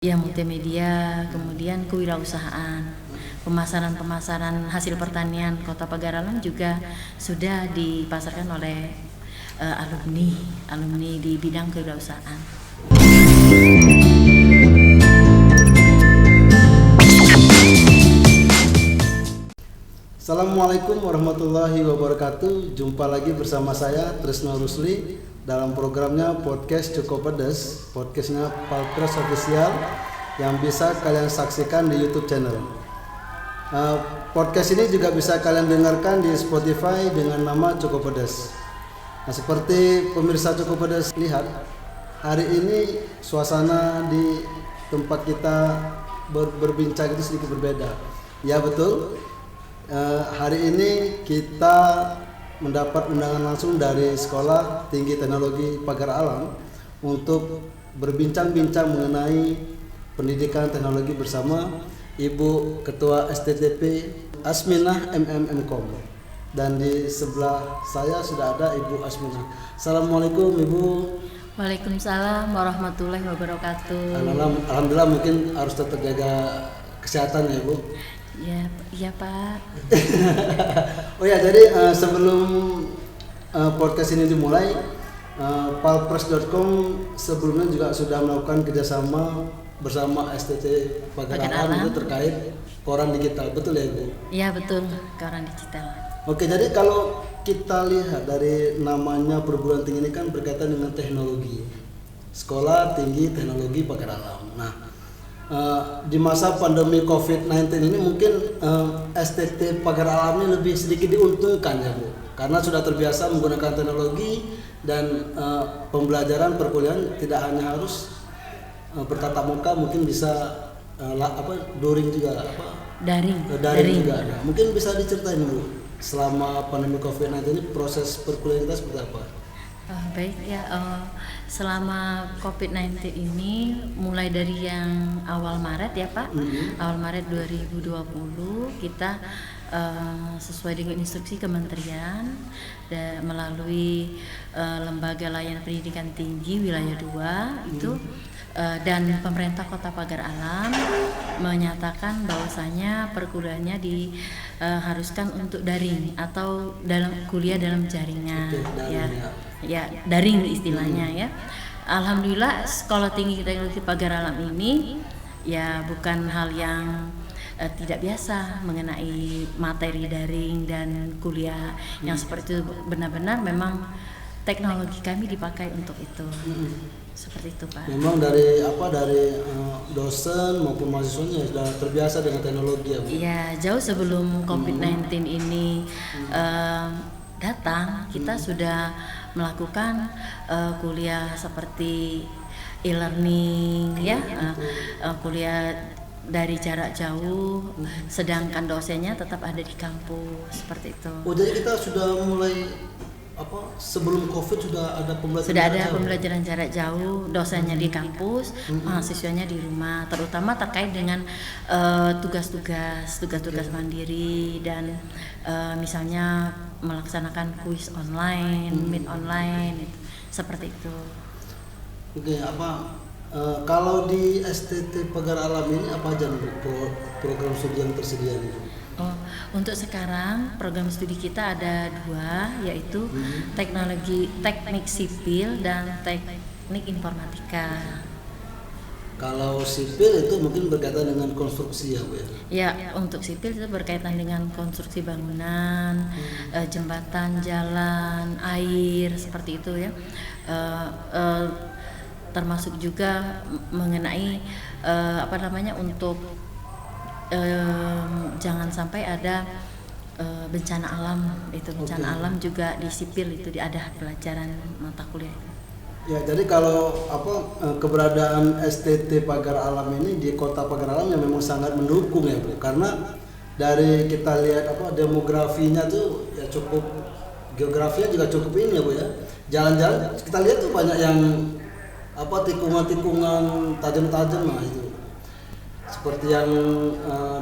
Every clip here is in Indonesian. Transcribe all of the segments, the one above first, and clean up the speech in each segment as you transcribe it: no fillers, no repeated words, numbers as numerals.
Ya, multimedia, kemudian kewirausahaan, pemasaran hasil pertanian Kota Pagaralam juga sudah dipasarkan oleh alumni di bidang kewirausahaan. Assalamualaikum warahmatullahi wabarakatuh. Jumpa lagi bersama saya Trisno Rusli dalam programnya Podcast Cukup Pedes, podcastnya Palpres Official yang bisa kalian saksikan di YouTube channel. Podcast ini juga bisa kalian dengarkan di Spotify dengan nama Cukup Pedes. Nah, seperti pemirsa Cukup Pedes lihat, hari ini suasana di tempat kita berbincang itu sedikit berbeda. Ya betul. Hari ini kita mendapat undangan langsung dari Sekolah Tinggi Teknologi Pagaralam untuk berbincang-bincang mengenai pendidikan teknologi bersama Ibu Ketua STTP Asminah MMM.Com. Dan di sebelah saya sudah ada Ibu Asminah. Assalamualaikum Ibu. Waalaikumsalam warahmatullahi wabarakatuh. Alhamdulillah, mungkin harus tetap jaga kesehatan ya Ibu. Ya Pak. Oh ya, jadi sebelum podcast ini dimulai, palpres.com sebelumnya juga sudah melakukan kerjasama bersama STT Pagaralam itu terkait koran digital, betul ya Bu? Iya betul, koran digital. Oke, jadi kalau kita lihat dari namanya perguruan tinggi ini kan berkaitan dengan teknologi, Sekolah Tinggi Teknologi Pagaralam. Nah, di masa pandemi COVID-19 ini mungkin STT Pagaralam ini lebih sedikit diuntungkan ya Bu, karena sudah terbiasa menggunakan teknologi dan pembelajaran perkuliahan tidak hanya harus bertatap muka, mungkin bisa daring juga, daring juga ada. Mungkin bisa diceritain Bu, selama pandemi COVID-19 ini proses perkuliahan kita seperti apa? Baik ya, selama COVID-19 ini mulai dari yang awal Maret ya Pak, awal Maret 2020 kita sesuai dengan instruksi Kementerian melalui Lembaga Layanan Pendidikan Tinggi Wilayah 2 itu dan pemerintah Kota Pagaralam menyatakan bahwasanya perkuliahannya diharuskan untuk daring atau kuliah dalam jaringan ya daring istilahnya ya. Alhamdulillah Sekolah Tinggi Teknologi Pagaralam ini ya bukan hal yang tidak biasa mengenai materi daring dan kuliah yang seperti itu, benar-benar memang teknologi kami dipakai untuk itu. Seperti itu Pak. Memang dari dosen maupun mahasiswanya sudah terbiasa dengan teknologi ya Bu? Iya, jauh sebelum COVID-19 ini datang, kita sudah melakukan kuliah seperti e-learning ya, kuliah dari jarak jauh, sedangkan dosennya tetap ada di kampus, seperti itu. Oh, jadi kita sudah mulai sebelum COVID sudah ada pembelajaran jarak jauh, dosennya di kampus, mahasiswanya di rumah, terutama terkait dengan tugas-tugas mandiri dan misalnya melaksanakan kuis online, meet online, seperti itu. Oke, kalau di STT Pagaralam ini apa aja program studi yang tersedia nih? Untuk sekarang program studi kita ada 2, yaitu teknik sipil dan teknik informatika. Kalau sipil itu mungkin berkaitan dengan konstruksi ya Bu ya? Ya, untuk sipil itu berkaitan dengan konstruksi bangunan, jembatan, jalan, air, seperti itu ya. Termasuk juga mengenai untuk jangan sampai ada bencana alam itu. Bencana alam juga di sipil itu ada pelajaran mata kuliah. Ya, jadi kalau keberadaan STT Pagaralam ini di Kota Pagaralam yang memang sangat mendukung ya Bu, karena dari kita lihat demografinya tuh ya cukup, geografinya juga cukup ini ya Bu ya. Jalan-jalan kita lihat tuh banyak yang tikungan-tikungan tajam-tajam lah itu. seperti yang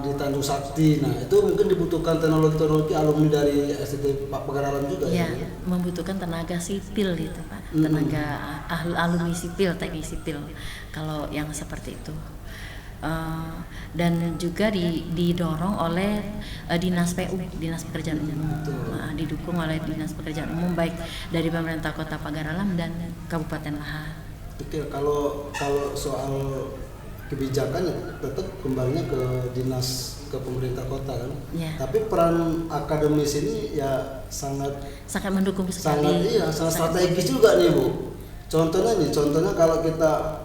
di Tanjung Sakti. Nah, itu mungkin dibutuhkan teknologi alumni dari STT Pagar Alam juga ya, ya. membutuhkan tenaga sipil itu Pak, tenaga alumni sipil, teknik sipil kalau yang seperti itu. Dan juga didorong oleh Dinas PU, Dinas Pekerjaan Umum. Didukung oleh Dinas Pekerjaan Umum baik dari pemerintah Kota Pagar Alam dan Kabupaten Lahat. Oke, kalau soal kebijakan ya tetap kembalinya ke pemerintah kota kan. Ya. Tapi peran akademis ini ya sangat mendukung sekali. Sangat strategis juga nih Bu. Contohnya kalau kita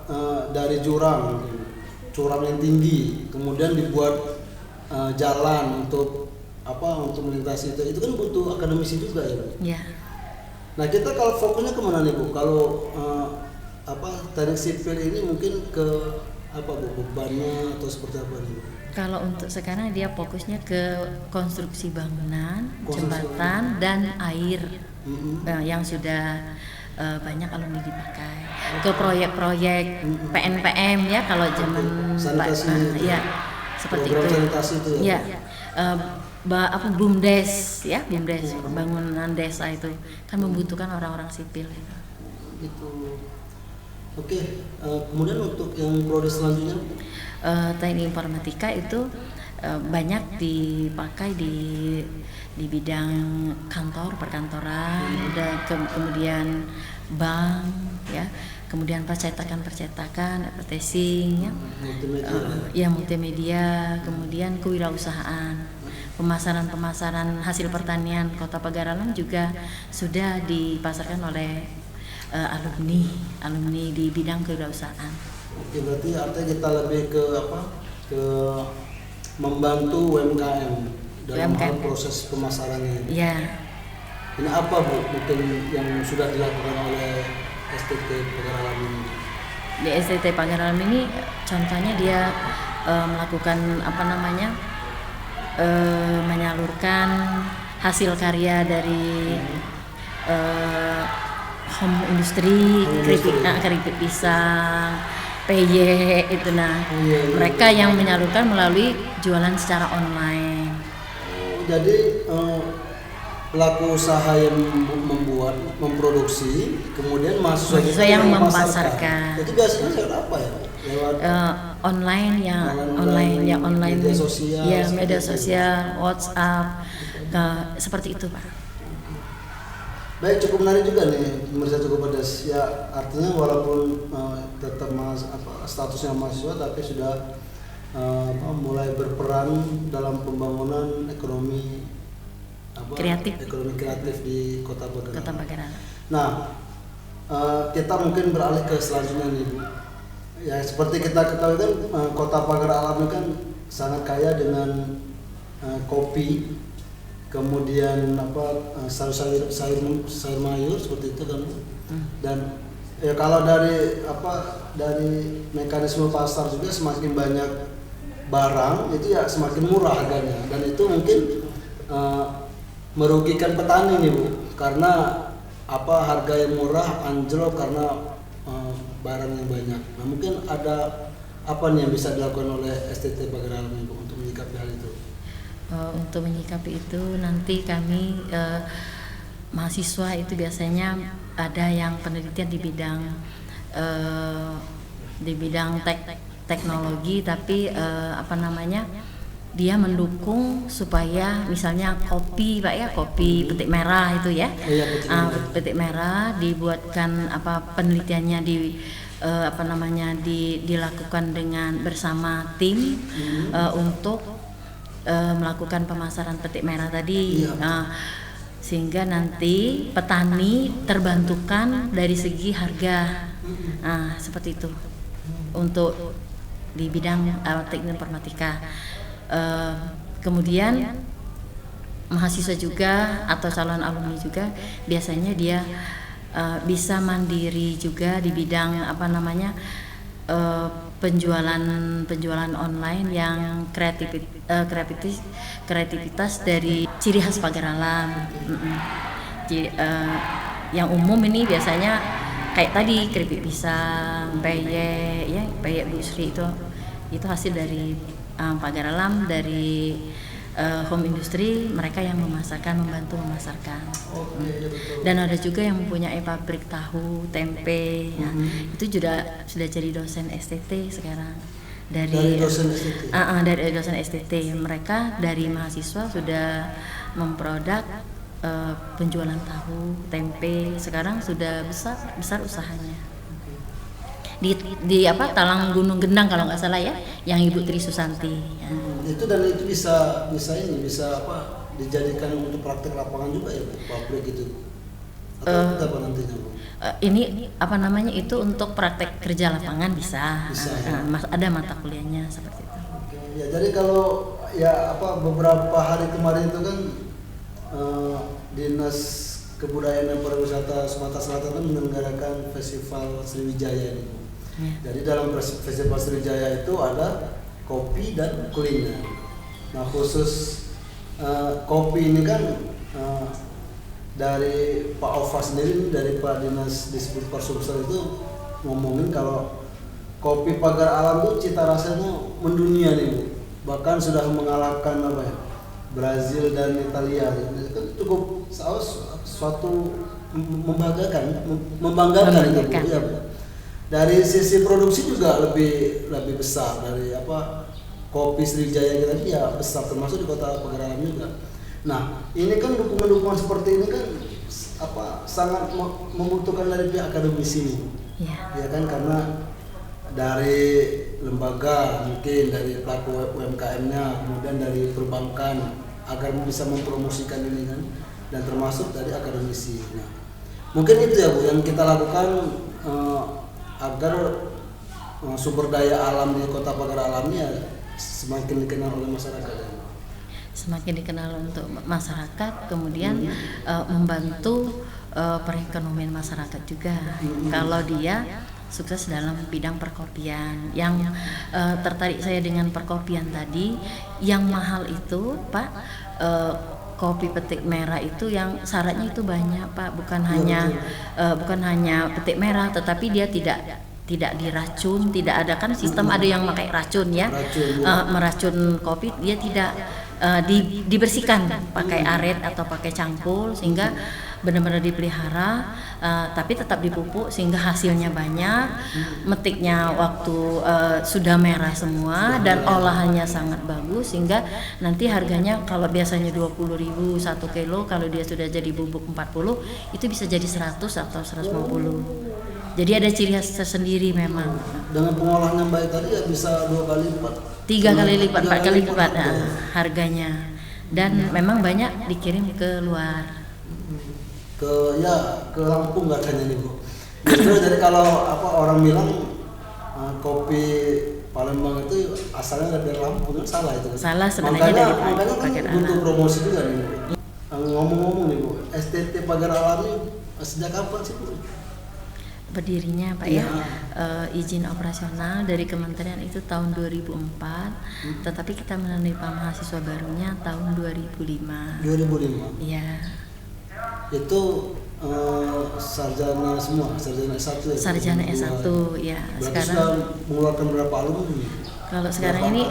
dari jurang yang tinggi, kemudian dibuat jalan untuk melintasi itu kan butuh akademisi juga ya Bu. Ya. Nah, kita kalau fokusnya kemana nih Bu? Kalau teknik sipil ini mungkin ke bebannya atau seperti apa nih? Kalau untuk sekarang dia fokusnya ke konstruksi bangunan, jembatan dan air yang sudah banyak alumni dipakai. Ke proyek-proyek PNPM ya kalau zaman ya seperti itu. Ya. BUMDes ya, BUMDes pembangunan desa itu kan membutuhkan orang-orang sipil itu. Oke, kemudian untuk yang prodi selanjutnya teknik informatika itu banyak dipakai di bidang kantor, perkantoran, dan kemudian bank ya, kemudian percetakan, advertising ya, multimedia, kemudian kewirausahaan, pemasaran hasil pertanian Kota Pagar Alam juga sudah dipasarkan oleh alumni di bidang kewirausahaan. Oke, berarti artinya kita lebih ke membantu UMKM dalam hal proses pemasarannya. Iya. Ini apa Bu mungkin yang sudah dilakukan oleh STT Pagar Alam ini? Di STT Pagar Alam ini contohnya dia melakukan menyalurkan hasil karya dari home industri, keripik pisang, PY itu mereka yang menyalurkan melalui jualan secara online. Jadi pelaku usaha yang memproduksi, kemudian mahasiswa yang memasarkan. Itu biasanya lewat apa ya? Lewat online, media sosial, WhatsApp, seperti itu Pak. Baik, cukup menarik juga nih pemirsa Cukup Pedas. Ya, artinya walaupun tetap statusnya mahasiswa, tapi sudah mulai berperan dalam pembangunan ekonomi kreatif di Kota Pagar Alam. Nah, kita mungkin beralih ke selanjutnya nih Bu. Ya, seperti kita ketahui kan Kota Pagar Alam kan sangat kaya dengan kopi, kemudian sayur mayur seperti itu kan. Dan ya kalau dari mekanisme pasar juga semakin banyak barang itu ya semakin murah harganya, dan itu mungkin merugikan petani nih Bu, karena harga yang murah anjlok karena barang yang banyak. Nah, mungkin ada apa nih yang bisa dilakukan oleh STT Pagar Alam Bu untuk menyikapi hal itu? Untuk menyikapi itu nanti kami mahasiswa itu biasanya ada yang penelitian di bidang teknologi, tapi dia mendukung supaya misalnya kopi Pak ya, kopi petik merah itu ya, petik merah dibuatkan penelitiannya dilakukan dengan bersama tim untuk melakukan pemasaran petik merah tadi, sehingga nanti petani terbantukan dari segi harga, seperti itu untuk di bidang teknik informatika. Kemudian mahasiswa juga atau calon alumni juga biasanya dia bisa mandiri juga di bidang penjualan online yang kreativitas dari ciri khas Pagar Alam. Yang umum ini biasanya kayak tadi keripik pisang, peyek ya, peyek busri itu itu hasil dari pagar alam, dari home industry, mereka yang memasarkan, membantu memasarkan. Dan ada juga yang mempunyai pabrik tahu, tempe, ya. Itu juga sudah jadi dosen STT sekarang. Dari dosen STT. Dari dosen STT, mereka dari mahasiswa sudah memproduk penjualan tahu, tempe, sekarang sudah besar usahanya. Di Talang Gunung Gendang kalau nggak salah ya, yang Ibu Tri Susanti. Ya. Itu bisa dijadikan untuk praktek lapangan juga ya, pabrik gitu. Atau apa nantinya, Bu? Ini itu untuk praktek kerja lapangan bisa ya? Ada mata kuliahnya seperti itu. Ya, jadi kalau beberapa hari kemarin itu kan Dinas Kebudayaan dan Pariwisata Sumatera Selatan kan menyelenggarakan Festival Sriwijaya ini. Jadi dalam Festival Sriwijaya itu ada kopi dan kuliner. Nah, khusus kopi ini kan dari Pak Ova sendiri, dari Pak Dinas Disbud Parsumsel itu ngomongin kalau kopi Pagar Alam itu cita rasanya mendunia nih, Bu. Bahkan sudah mengalahkan Brazil dan Italia. Itu kan cukup suatu membanggakan itu, Bu. Ya, Bu. Dari sisi produksi juga lebih besar dari kopi Sriwijaya kita ya besar, termasuk di kota Pagar Alam juga. Nah, ini kan dukungan seperti ini kan sangat membutuhkan dari pihak akademisi ini. Ya kan, karena dari lembaga, mungkin dari pelaku UMKM-nya, kemudian dari perbankan agar bisa mempromosikan ini kan, dan termasuk dari akademisi. Nah, mungkin itu ya, Bu, yang kita lakukan agar sumber daya alam di Kota Pagar Alam ini semakin dikenal oleh masyarakat. Semakin dikenal untuk masyarakat, kemudian membantu perekonomian masyarakat juga. Kalau dia sukses dalam bidang perkopian, yang tertarik saya dengan perkopian tadi, yang mahal itu, Pak, kopi petik merah itu yang syaratnya itu banyak, Pak, bukan hanya petik merah, tetapi dia tidak diracun, tidak ada kan sistem ada yang pakai racun ya, meracun kopi, dia tidak dibersihkan pakai arit atau pakai cangkul sehingga benar-benar dipelihara, tapi tetap dipupuk sehingga hasilnya banyak, metiknya waktu sudah merah semua dan olahannya sangat bagus sehingga nanti harganya kalau biasanya 20.000 1 kilo, kalau dia sudah jadi bubuk 40 itu bisa jadi 100 atau 150. Jadi ada ciri khas tersendiri memang. Dengan pengolahan yang baik tadi ya bisa 2 kali lipat, 3 kali lipat, 4 kali lipat harganya, dan memang banyak dikirim ke luar. Ke Lampung katanya nih, Bu. Justru jadi kalau orang bilang kopi Palembang itu asalnya dari Lampung, kan salah itu. Salah sebenarnya. Makanya kan butuh promosi juga nih, Bu. Ngomong-ngomong nih, Bu, STT Pagar Alam ini sejak kapan sih, Bu? Berdirinya, Pak, ya, izin operasional dari kementerian itu tahun 2004, tetapi kita menerima mahasiswa barunya tahun 2005. 2005? Iya. Itu sarjana semua, sarjana S1 ya? Sarjana S1, ya. Berarti sekarang sudah mengeluarkan berapa alumni? Kalau sekarang ini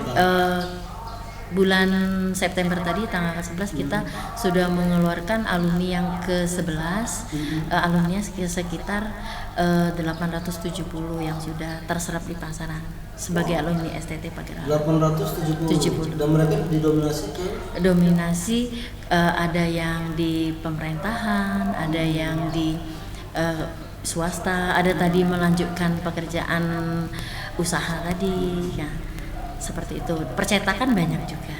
bulan September tadi tanggal 11 kita sudah mengeluarkan alumni yang ke-11, alumni sekitar 870 yang sudah terserap di pasaran sebagai alumni STT Pagar Alam. 870. Dan mereka didominasi ke? Dominasi ada yang di pemerintahan, ada yang di swasta, ada tadi melanjutkan pekerjaan usaha tadi ya. Seperti itu. Percetakan banyak juga.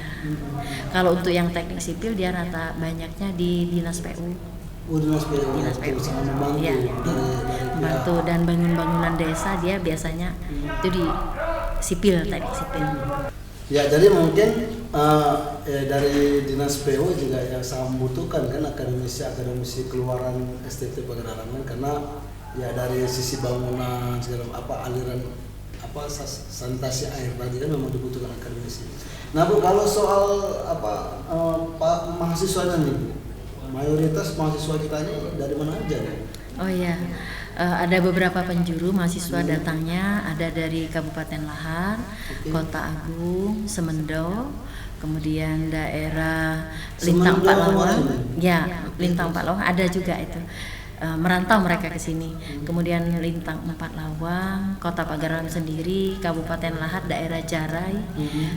Kalau untuk yang teknik sipil dia rata banyaknya di Dinas PU. Dinas PU. Dinas PU. Membantu, Ya, membantu dan bangunan desa dia biasanya itu di sipil, teknik sipil. Ya, jadi mungkin dari Dinas PU juga yang sangat membutuhkan kan akademisi keluaran STT Pagar Alam, karena ya dari sisi bangunan segala aliran sanitasi air tadi kan memang dibutuhkan akademisi. Nah, Bu, kalau soal mahasiswanya nih, Bu, mayoritas mahasiswa kita ini dari mana aja nih? Oh iya, Ada beberapa penjuru mahasiswa datangnya, ada dari Kabupaten Lahar, Kota Agung, Semendo, kemudian daerah Lintang Semendo Pak Lawang, mana ya Lintang Pak Lawang ada juga itu. Merantau mereka ke sini. Kemudian Lintang 4 Lawang, Kota Pagaralam sendiri, Kabupaten Lahar, daerah Jarai,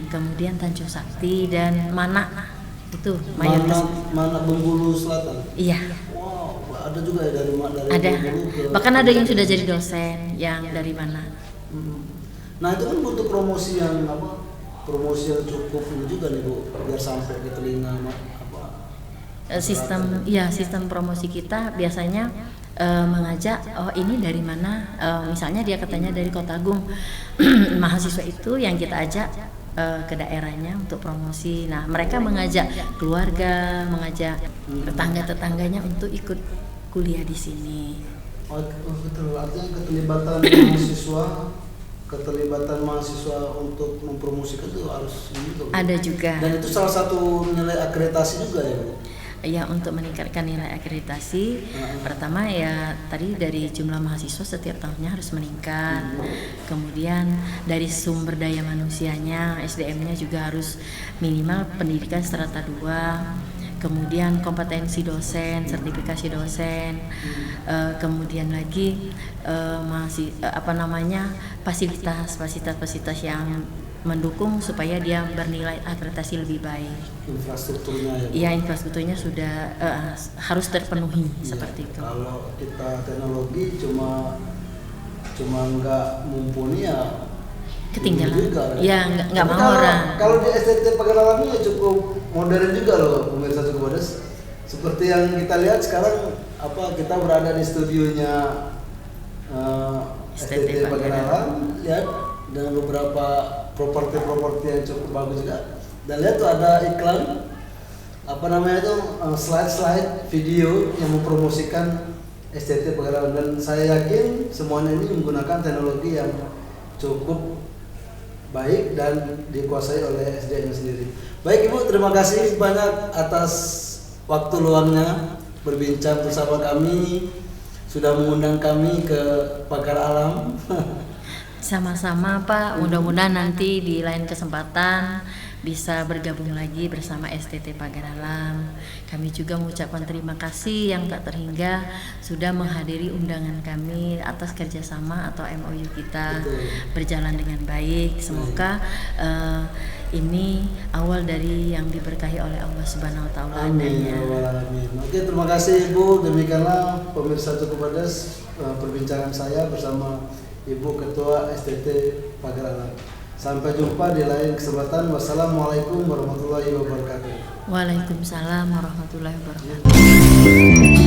kemudian Tanjung Sakti dan Manak. Itu mayoritas. Mana Bengkulu Selatan. Iya. Wow, ada juga ya dari Ada. Bengkulu ke. Bahkan ada yang sudah jadi dosen yang dari mana. Nah, itu kan butuh promosi yang promosi yang cukup ini juga nih Bu, biar sampai ke telinga Sistem promosi kita biasanya mengajak ini dari mana, misalnya dia katanya dari Kota Agung. Mahasiswa itu yang kita ajak ke daerahnya untuk promosi. Nah, mereka mengajak keluarga, mengajak tetangga-tetangganya untuk ikut kuliah di sini. Betul, artinya keterlibatan mahasiswa untuk mempromosikan itu harus gitu. Ada juga. Dan itu salah satu nilai akreditasi juga ya Bu? Ya, untuk meningkatkan nilai akreditasi, pertama ya tadi dari jumlah mahasiswa setiap tahunnya harus meningkat. Kemudian dari sumber daya manusianya, SDM-nya juga harus minimal pendidikan strata 2. Kemudian kompetensi dosen, sertifikasi dosen, kemudian lagi fasilitas yang mendukung supaya dia bernilai akreditasi lebih baik. Infrastrukturnya ya. Iya, infrastrukturnya sudah harus terpenuhi seperti itu. Kalau kita teknologi cuma nggak mumpuni ya Ketinggalan. juga, Ya nggak mau orang. Kalau di STT Pagaralam ya cukup modern juga loh pemirsa Cukup Pedas. Seperti yang kita lihat sekarang kita berada di studionya STT Pagaralam ya, dengan beberapa properti yang cukup bagus juga. Dan lihat tuh ada iklan slide video yang mempromosikan STT Pagaralam, dan saya yakin semuanya ini menggunakan teknologi yang cukup baik dan dikuasai oleh SDM sendiri. Baik Ibu, terima kasih banyak atas waktu luangnya berbincang bersama kami, sudah mengundang kami ke Pagar Alam. Sama-sama Pak, mudah-mudahan nanti di lain kesempatan bisa bergabung lagi bersama STT Pagaralam. Kami juga mengucapkan terima kasih yang tak terhingga sudah menghadiri undangan kami atas kerjasama atau MOU kita berjalan dengan baik. Semoga ini awal dari yang diberkahi oleh Allah Subhanahu Wa Taala. Amin. Oke, terima kasih Ibu. Demikianlah pemirsa Cukup Pedas perbincangan saya bersama Ibu Ketua STT Pagaralam. Sampai jumpa di lain kesempatan. Wassalamualaikum warahmatullahi wabarakatuh. Waalaikumsalam warahmatullahi wabarakatuh.